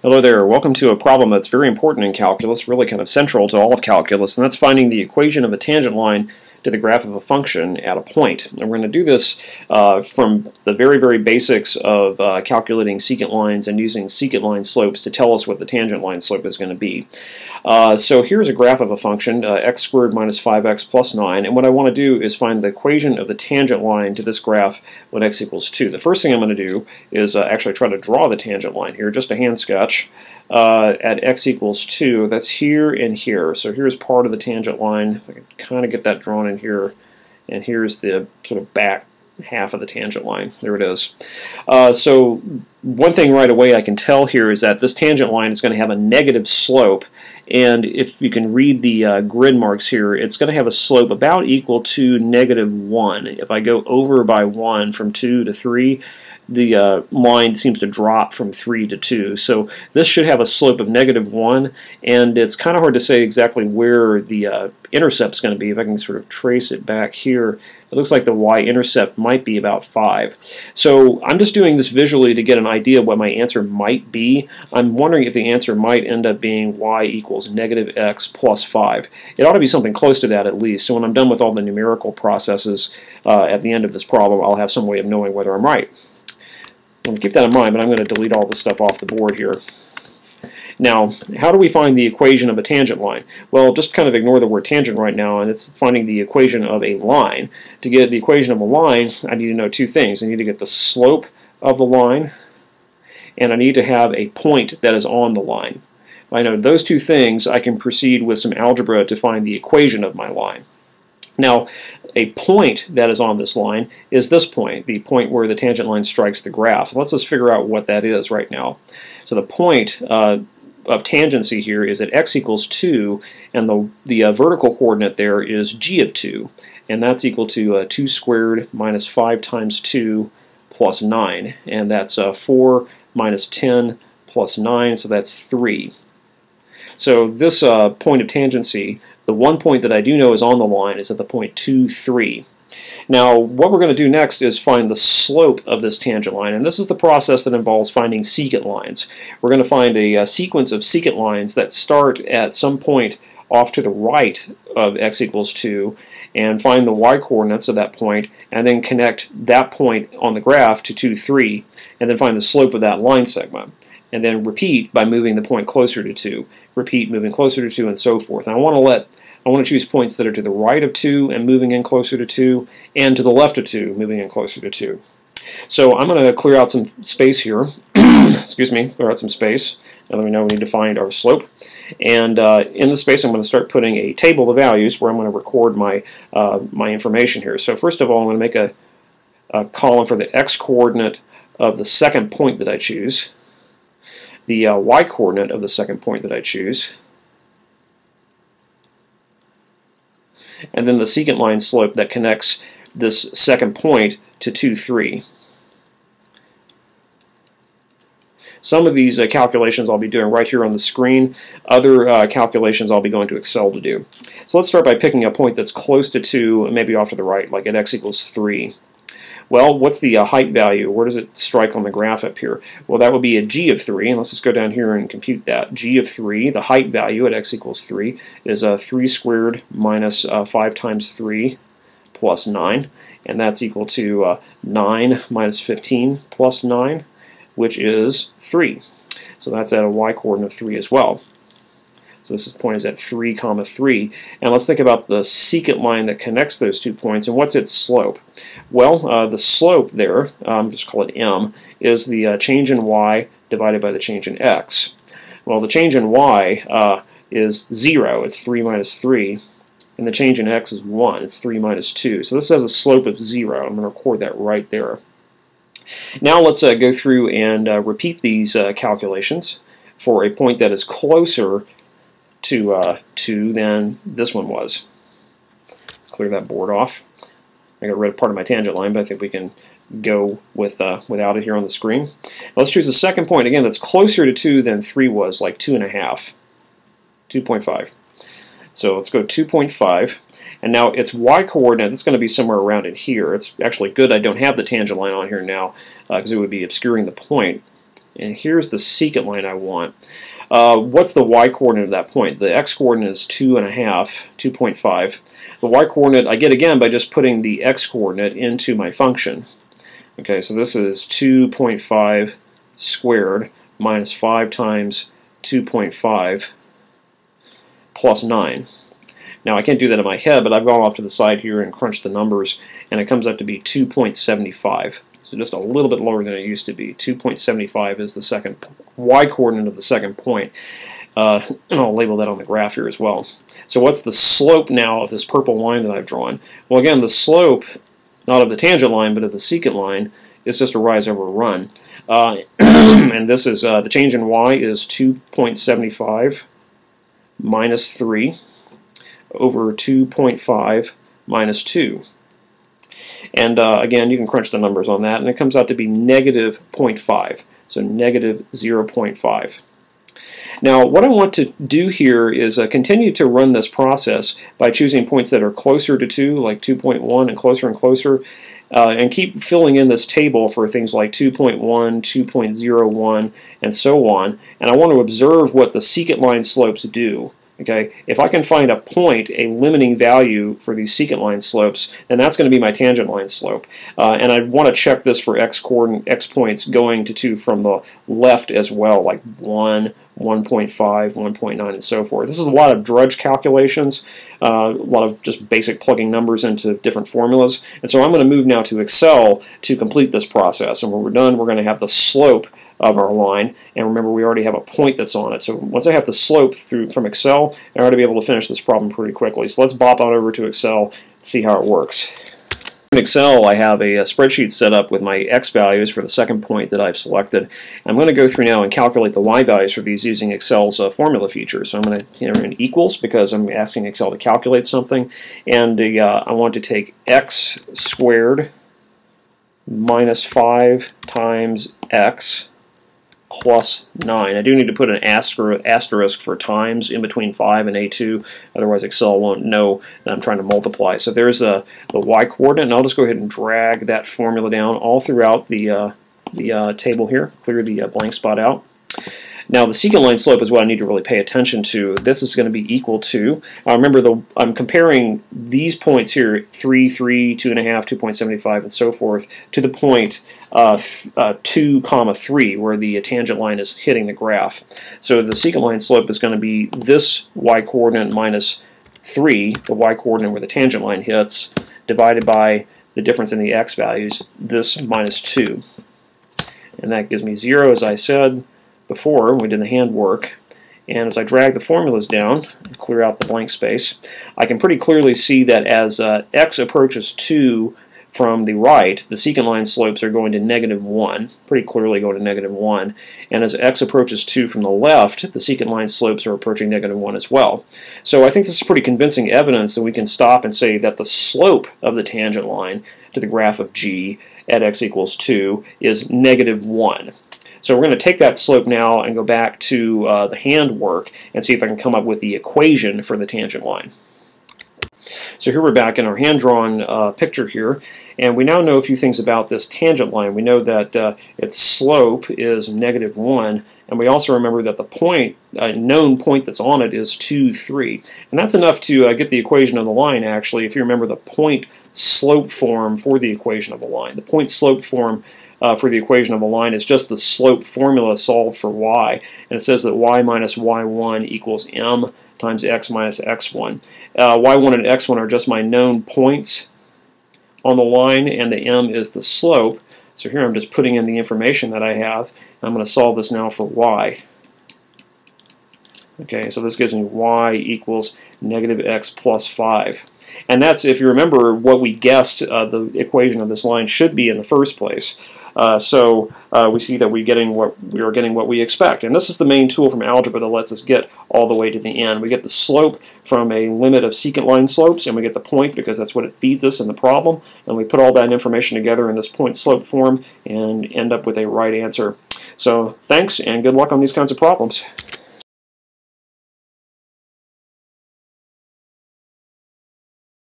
Hello there. Welcome to a problem that's very important in calculus, really kind of central to all of calculus, and that's finding the equation of a tangent line to the graph of a function at a point. And we're going to do this from the very basics of calculating secant lines and using secant line slopes to tell us what the tangent line slope is going to be. So here's a graph of a function, x squared minus 5x plus 9, and what I want to do is find the equation of the tangent line to this graph when x equals 2. The first thing I'm going to do is actually try to draw the tangent line here, just a hand sketch. At x equals 2, that's here and here. So here's part of the tangent line. If I can kind of get that drawn in here, and here's the sort of back half of the tangent line. There it is. So one thing right away I can tell here is that this tangent line is going to have a negative slope, and if you can read the grid marks here, it's going to have a slope about equal to -1. If I go over by 1 from 2 to 3, the line seems to drop from 3 to 2. So this should have a slope of -1, and it's kind of hard to say exactly where the intercept is going to be. If I can sort of trace it back here, it looks like the y-intercept might be about 5. So I'm just doing this visually to get an idea of what my answer might be. I'm wondering if the answer might end up being y equals -x plus 5. It ought to be something close to that at least. So when I'm done with all the numerical processes at the end of this problem, I'll have some way of knowing whether I'm right. Keep that in mind, but I'm going to delete all this stuff off the board here. Now, how do we find the equation of a tangent line? Well, just kind of ignore the word tangent right now, and it's finding the equation of a line. To get the equation of a line, I need to know two things. I need to get the slope of the line, and I need to have a point that is on the line. If I know those two things, I can proceed with some algebra to find the equation of my line. Now, a point that is on this line is this point, the point where the tangent line strikes the graph. Let's just figure out what that is right now. So the point of tangency here is at x equals 2, and the vertical coordinate there is g of 2, and that's equal to 2 squared minus 5 times 2 plus 9, and that's 4 minus 10 plus 9, so that's 3. So this point of tangency, the one point that I do know is on the line, is at the point 2, 3. Now, what we're going to do next is find the slope of this tangent line, and this is the process that involves finding secant lines. We're going to find a sequence of secant lines that start at some point off to the right of x equals 2, and find the y-coordinates of that point, and then connect that point on the graph to 2, 3, and then find the slope of that line segment. And then repeat by moving the point closer to 2. Repeat, moving closer to 2, and so forth. And I want to choose points that are to the right of 2 and moving in closer to 2, and to the left of 2, moving in closer to 2. So I'm going to clear out some space here. Excuse me, clear out some space. Now that we know we need to find our slope. And in the space, I'm going to start putting a table of values where I'm going to record my my information here. So first of all, I'm going to make a column for the x-coordinate of the second point that I choose, the y-coordinate of the second point that I choose, and then the secant line slope that connects this second point to 2, 3. Some of these calculations I'll be doing right here on the screen. Other calculations I'll be going to Excel to do. So let's start by picking a point that's close to 2, maybe off to the right, like at x equals 3. Well, what's the height value? Where does it strike on the graph up here? Well, that would be a g of 3, and let's just go down here and compute that. G of 3, the height value at x equals 3, is 3 squared minus 5 times 3 plus 9, and that's equal to 9 minus 15 plus 9, which is 3. So that's at a y-coordinate of 3 as well. So this point is at 3, 3. And let's think about the secant line that connects those 2 points, and what's its slope? Well, the slope there, just call it m, is the change in y divided by the change in x. Well, the change in y is 0, it's 3 minus 3, and the change in x is 1, it's 3 minus 2. So this has a slope of 0. I'm going to record that right there. Now let's go through and repeat these calculations for a point that is closer to 2 than this one was. Clear that board off. I got rid of part of my tangent line, but I think we can go with without it here on the screen. Now let's choose the second point again that's closer to 2 than 3 was, like 2.5, 2.5. So let's go 2.5, and now its y-coordinate, it's going to be somewhere around in here. It's actually good I don't have the tangent line on here now because it would be obscuring the point. and here's the secant line I want. What's the y-coordinate of that point? The x-coordinate is 2.5. The y-coordinate I get again by just putting the x-coordinate into my function. Okay, so this is 2.5 squared minus 5 times 2.5 plus 9. Now I can't do that in my head, but I've gone off to the side here and crunched the numbers, and it comes out to be 2.75. So just a little bit lower than it used to be. 2.75 is the second y-coordinate of the second point. And I'll label that on the graph here as well. So what's the slope now of this purple line that I've drawn? Well, again, the slope, not of the tangent line, but of the secant line, is just a rise over a run. And this is, the change in y is 2.75 minus 3 over 2.5 minus 2. And again, you can crunch the numbers on that, and it comes out to be negative 0.5, so negative 0.5. Now, what I want to do here is continue to run this process by choosing points that are closer to 2, like 2.1 and closer, and keep filling in this table for things like 2.1, 2.01, and so on. And I want to observe what the secant line slopes do. Okay, if I can find a point, a limiting value for these secant line slopes, then that's going to be my tangent line slope. And I want to check this for x points going to 2 from the left as well, like 1, 1.5, 1.9, and so forth. This is a lot of drudge calculations, a lot of just basic plugging numbers into different formulas. And so I'm going to move now to Excel to complete this process. And when we're done, we're going to have the slope of our line, and remember we already have a point that's on it. So once I have the slope from Excel, I ought to be able to finish this problem pretty quickly. So let's bop on over to Excel and see how it works. In Excel, I have a spreadsheet set up with my x values for the second point that I've selected. I'm going to go through now and calculate the y values for these using Excel's formula feature. So I'm going to enter in equals because I'm asking Excel to calculate something, and I want to take x squared minus 5 times x plus 9. I do need to put an asterisk for times in between 5 and A2, otherwise Excel won't know that I'm trying to multiply. So there's the y-coordinate, and I'll just go ahead and drag that formula down all throughout the table here, clear the blank spot out. Now the secant line slope is what I need to really pay attention to. This is going to be equal to, remember I'm comparing these points here, 3, 3, 2.5, 2.75, and so forth, to the point 2, 3, where the tangent line is hitting the graph. So the secant line slope is going to be this y-coordinate minus 3, the y-coordinate where the tangent line hits, divided by the difference in the x values, this minus 2. And that gives me 0, as I said before when we did the handwork. And as I drag the formulas down and clear out the blank space, I can pretty clearly see that as x approaches 2 from the right, the secant line slopes are going to -1, pretty clearly going to -1. And as x approaches 2 from the left, the secant line slopes are approaching -1 as well. So I think this is pretty convincing evidence that we can stop and say that the slope of the tangent line to the graph of g at x equals 2 is -1. So we're going to take that slope now and go back to the handwork and see if I can come up with the equation for the tangent line. So here we're back in our hand-drawn picture here, and we now know a few things about this tangent line. We know that its slope is -1, and we also remember that the point, known point that's on it is 2, 3. And that's enough to get the equation of the line, actually, if you remember the point slope form for the equation of a line. The point slope form for the equation of a line is just the slope formula solved for y, and it says that y minus y1 equals m times x minus x1. Y1 and x1 are just my known points on the line, and the m is the slope. So here I'm just putting in the information that I have. I'm going to solve this now for y. Okay, so this gives me y equals -x plus 5. And that's, if you remember, what we guessed the equation of this line should be in the first place. So we see that we are getting what we expect. And this is the main tool from algebra that lets us get all the way to the end. We get the slope from a limit of secant line slopes, and we get the point because that's what it feeds us in the problem. And we put all that information together in this point slope form and end up with a right answer. So thanks, and good luck on these kinds of problems.